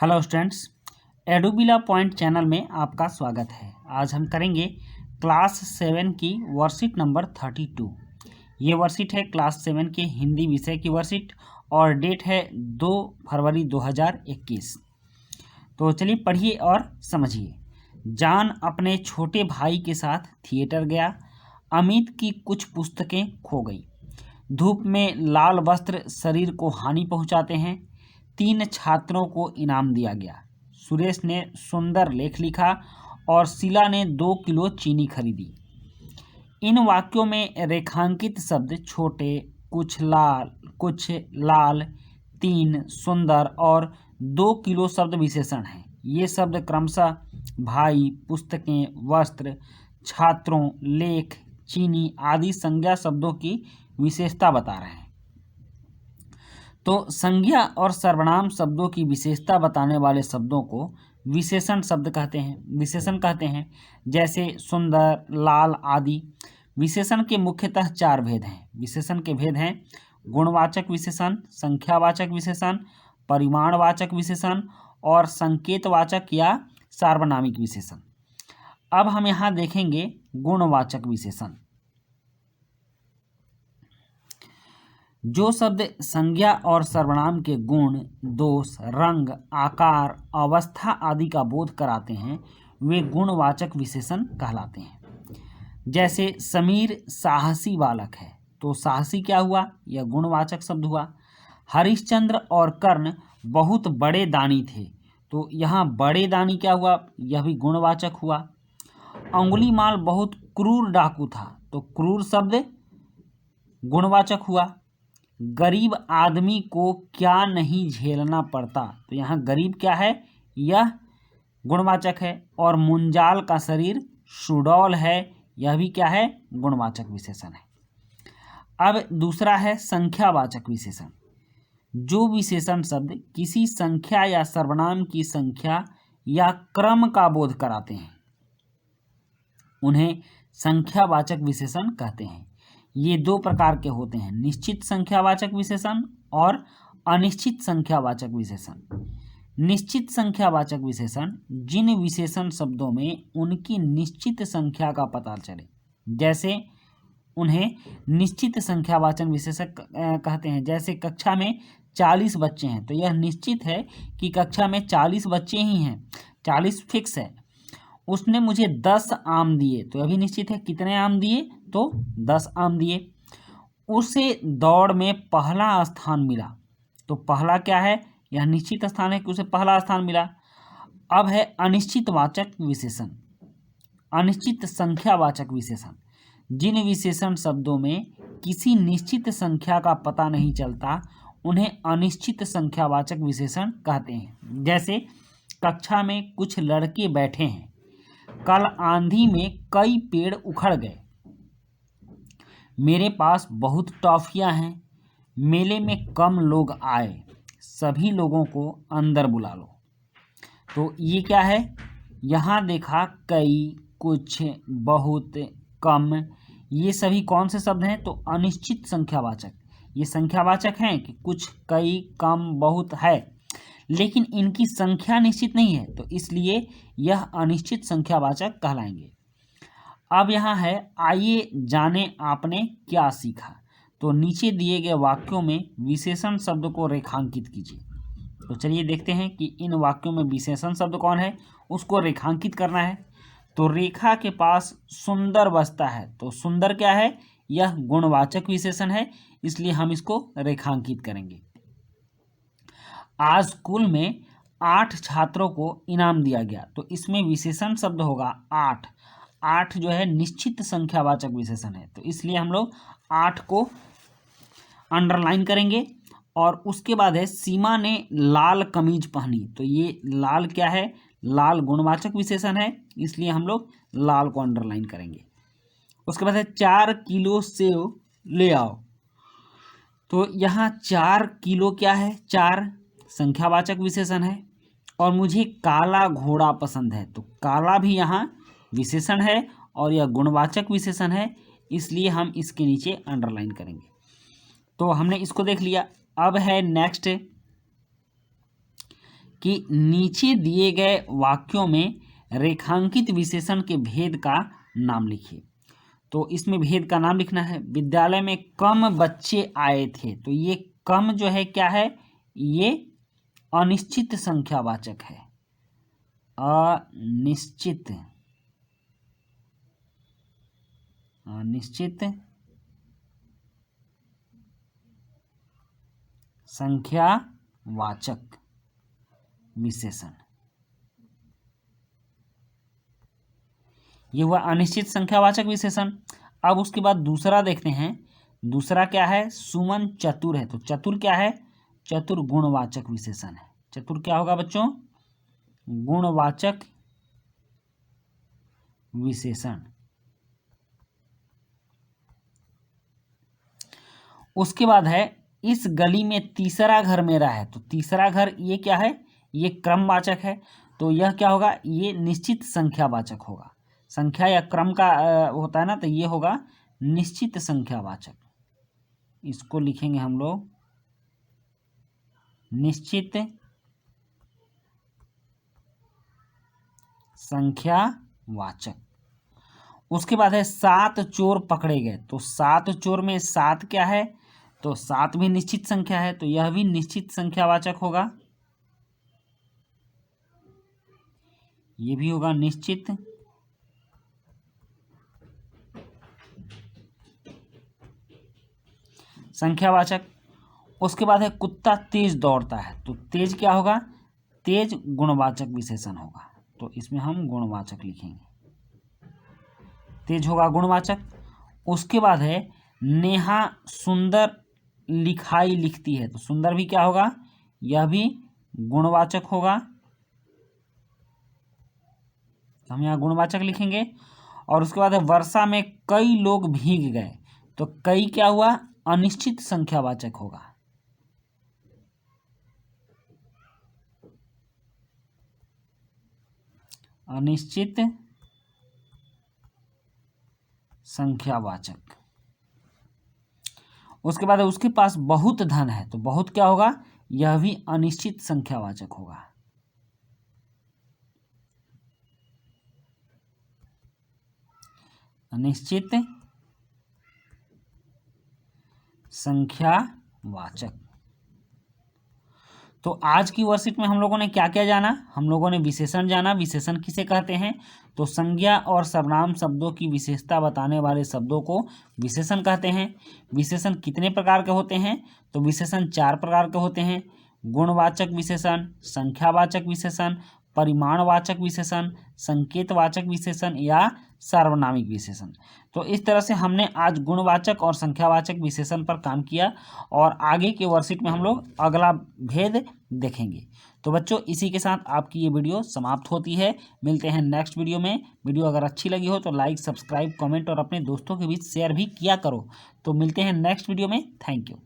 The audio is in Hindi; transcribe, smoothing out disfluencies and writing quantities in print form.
हेलो स्टूडेंट्स, एडुबिला पॉइंट चैनल में आपका स्वागत है। आज हम करेंगे क्लास 7 की वर्कशीट नंबर 32। ये वर्कशीट है क्लास 7 के हिंदी विषय की वर्कशीट और डेट है 2 फरवरी 2021। तो चलिए पढ़िए और समझिए। जान अपने छोटे भाई के साथ थिएटर गया। अमित की कुछ पुस्तकें खो गई। धूप में लाल वस्त्र शरीर को हानि पहुंचाते हैं। 3 छात्रों को इनाम दिया गया। सुरेश ने सुंदर लेख लिखा और शीला ने 2 किलो चीनी खरीदी। इन वाक्यों में रेखांकित शब्द छोटे, कुछ लाल, 3 सुंदर और 2 किलो शब्द विशेषण हैं। ये शब्द क्रमशः भाई, पुस्तकें, वस्त्र, छात्रों, लेख, चीनी आदि संज्ञा शब्दों की विशेषता बता रहे हैं। तो संज्ञा और सर्वनाम शब्दों की विशेषता बताने वाले शब्दों को विशेषण शब्द कहते हैं। जैसे सुंदर, लाल आदि। विशेषण के मुख्यतः 4 भेद हैं। विशेषण के भेद हैं गुणवाचक विशेषण, संख्यावाचक विशेषण, परिमाणवाचक विशेषण और संकेतवाचक या सार्वनामिक विशेषण। अब हम यहाँ देखेंगे गुणवाचक विशेषण। जो शब्द संज्ञा और सर्वनाम के गुण, दोष, रंग, आकार, अवस्था आदि का बोध कराते हैं वे गुणवाचक विशेषण कहलाते हैं। जैसे समीर साहसी बालक है, तो साहसी क्या हुआ? यह गुणवाचक शब्द हुआ। हरिश्चंद्र और कर्ण बहुत बड़े दानी थे, तो यहाँ बड़े दानी क्या हुआ? यह भी गुणवाचक हुआ। अंगुलीमाल बहुत क्रूर डाकू था, तो क्रूर शब्द गुणवाचक हुआ। गरीब आदमी को क्या नहीं झेलना पड़ता, तो यहाँ गरीब क्या है? यह गुणवाचक है। और मुंजाल का शरीर सुडौल है, यह भी क्या है? गुणवाचक विशेषण है। अब दूसरा है संख्यावाचक विशेषण। जो विशेषण शब्द किसी संख्या या सर्वनाम की संख्या या क्रम का बोध कराते हैं उन्हें संख्यावाचक विशेषण कहते हैं। ये 2 प्रकार के होते हैं, निश्चित संख्यावाचक विशेषण और अनिश्चित संख्यावाचक विशेषण। निश्चित संख्यावाचक विशेषण जिन विशेषण शब्दों में उनकी निश्चित संख्या का पता चले, जैसे उन्हें निश्चित संख्यावाचक विशेषक कहते हैं। जैसे कक्षा में 40 बच्चे हैं, तो यह निश्चित है कि कक्षा में 40 बच्चे ही हैं, 40 फिक्स है। उसने मुझे 10 आम दिए, तो अभी निश्चित है कितने आम दिए? तो 10 आम दिए। उसे दौड़ में पहला स्थान मिला, तो पहला क्या है? यह निश्चित स्थान है कि उसे पहला स्थान मिला। अब है अनिश्चितवाचक विशेषण, अनिश्चित संख्यावाचक विशेषण। जिन विशेषण शब्दों में किसी निश्चित संख्या का पता नहीं चलता उन्हें अनिश्चित संख्यावाचक विशेषण कहते हैं। जैसे कक्षा में कुछ लड़के बैठे हैं, कल आंधी में कई पेड़ उखड़ गए, मेरे पास बहुत टॉफियां हैं, मेले में कम लोग आए, सभी लोगों को अंदर बुला लो। तो ये क्या है? यहाँ देखा कई, कुछ, बहुत, कम, ये सभी कौन से शब्द हैं? तो अनिश्चित संख्यावाचक। ये संख्यावाचक हैं कि कुछ, कई, कम, बहुत है, लेकिन इनकी संख्या निश्चित नहीं है, तो इसलिए यह अनिश्चित संख्यावाचक कहलाएंगे। अब यहाँ है आइए जाने आपने क्या सीखा। तो नीचे दिए गए वाक्यों में विशेषण शब्द को रेखांकित कीजिए। तो चलिए देखते हैं कि इन वाक्यों में विशेषण शब्द कौन है, उसको रेखांकित करना है। तो रेखा के पास सुंदर बसता है, तो सुंदर क्या है? यह गुणवाचक विशेषण है, इसलिए हम इसको रेखांकित करेंगे। आज स्कूल में 8 छात्रों को इनाम दिया गया, तो इसमें विशेषण शब्द होगा 8। 8 जो है निश्चित संख्यावाचक विशेषण है, तो इसलिए हम लोग 8 को अंडरलाइन करेंगे। और उसके बाद है सीमा ने लाल कमीज पहनी, तो ये लाल क्या है? लाल गुणवाचक विशेषण है, इसलिए हम लोग लाल को अंडरलाइन करेंगे। उसके बाद है 4 किलो सेव ले आओ, तो यहाँ 4 किलो क्या है? 4 संख्यावाचक विशेषण है। और मुझे काला घोड़ा पसंद है, तो काला भी यहाँ विशेषण है और यह गुणवाचक विशेषण है, इसलिए हम इसके नीचे अंडरलाइन करेंगे। तो हमने इसको देख लिया। अब है नेक्स्ट कि नीचे दिए गए वाक्यों में रेखांकित विशेषण के भेद का नाम लिखिए। तो इसमें भेद का नाम लिखना है। विद्यालय में कम बच्चे आए थे, तो ये कम जो है क्या है, ये अनिश्चित संख्यावाचक है। अनिश्चित संख्यावाचक विशेषण, ये हुआ अनिश्चित संख्यावाचक विशेषण। अब उसके बाद दूसरा देखते हैं। दूसरा क्या है, सुमन चतुर है। तो चतुर क्या है, चतुर गुणवाचक विशेषण है। चतुर क्या होगा बच्चों, गुणवाचक विशेषण। उसके बाद है इस गली में तीसरा घर मेरा है। तो तीसरा घर ये क्या है, ये क्रमवाचक है। तो यह क्या होगा, ये निश्चित संख्यावाचक होगा। संख्या या क्रम का होता है ना, तो ये होगा निश्चित संख्यावाचक। इसको लिखेंगे हम लोग निश्चित संख्यावाचक। उसके बाद है 7 चोर पकड़े गए। तो 7 चोर में 7 क्या है, तो 7 भी निश्चित संख्या है, तो यह भी निश्चित संख्यावाचक होगा। ये भी होगा निश्चित संख्यावाचक। उसके बाद है कुत्ता तेज दौड़ता है। तो तेज क्या होगा, तेज गुणवाचक विशेषण होगा। तो इसमें हम गुणवाचक लिखेंगे, तेज होगा गुणवाचक। उसके बाद है नेहा सुंदर लिखाई लिखती है। तो सुंदर भी क्या होगा, यह भी गुणवाचक होगा। तो हम यहाँ गुणवाचक लिखेंगे। और उसके बाद है वर्षा में कई लोग भीग गए। तो कई क्या हुआ, अनिश्चित संख्यावाचक होगा। अनिश्चित संख्यावाचक। उसके बाद उसके पास बहुत धन है। तो बहुत क्या होगा, यह भी अनिश्चित संख्यावाचक होगा। अनिश्चित संख्यावाचक। तो आज की वर्कशीट में हम लोगों ने क्या क्या जाना, हम लोगों ने विशेषण जाना। विशेषण किसे कहते हैं, तो संज्ञा और सर्वनाम शब्दों की विशेषता बताने वाले शब्दों को विशेषण कहते हैं। विशेषण कितने प्रकार के होते हैं, तो विशेषण 4 प्रकार के होते हैं। गुणवाचक विशेषण, संख्यावाचक विशेषण, परिमाणवाचक विशेषण, संकेतवाचक विशेषण या सार्वनामिक विशेषण। तो इस तरह से हमने आज गुणवाचक और संख्यावाचक विशेषण पर काम किया और आगे के वर्कशीट में हम लोग अगला भेद देखेंगे। तो बच्चों इसी के साथ आपकी ये वीडियो समाप्त होती है। मिलते हैं नेक्स्ट वीडियो में। वीडियो अगर अच्छी लगी हो तो लाइक, सब्सक्राइब, कमेंट और अपने दोस्तों के बीच शेयर भी किया करो। तो मिलते हैं नेक्स्ट वीडियो में। Thank you.